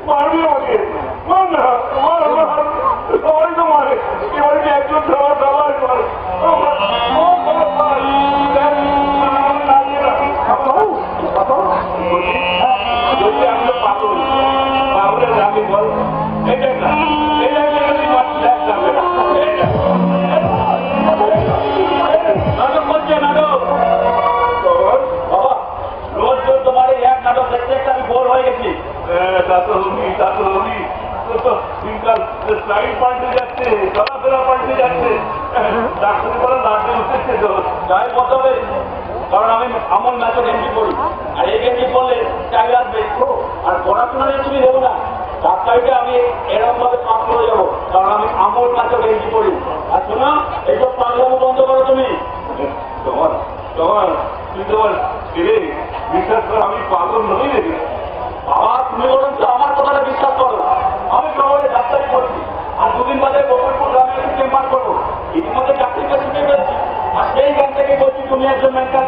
মারবি আমাকে, মার না, মার আমার, সবাই তো মারে, এবারে একজন সবার সবাই মারে। যদি আমি পাগল, পাগলের আমি বল, এটা না, এটা নাটক করছে নাটক। বাবা রোজ রোজ তোমার এক নাটক দেখতে দেখতে আমি বোর হয়ে গেছি। তা তো হবি দিনকাল স্লাইড পাল্টে যাচ্ছে, চলাফেরা পাল্টে যাচ্ছে, ডাক্তার বলে নাটকে উঠতেছে তো যাই বসাবে। কারণ আমি আমল ম্যাচে গেঞ্জি করি, আর এই গেঞ্জি করলে চাই লাগবে, আর পড়াশোনা তুমি দেবো না। ডাক্তারিতে আমি এরকম ভাবে কাজ করে যাবো, কারণ আমি আমল ম্যাচে গেঞ্জি করি। আর শোনো, এইসব পাগলামো বন্ধ করো তুমি। তোমার তুই তোমার বিশ্বাস করো, আমি পাগল নই রে বাবা। তুমি বলুন তো আমার কথাটা বিশ্বাস করো। আমি শহরে ডাক্তারি করছি, আর দুদিন বাদে বকুলপুর গ্রামে একটু চেম্বার করবো। ইতিমধ্যে চাকরিটা শিখে ফেলছি, আর সেই গান থেকে বলছি তুমি একজন মেন্টাল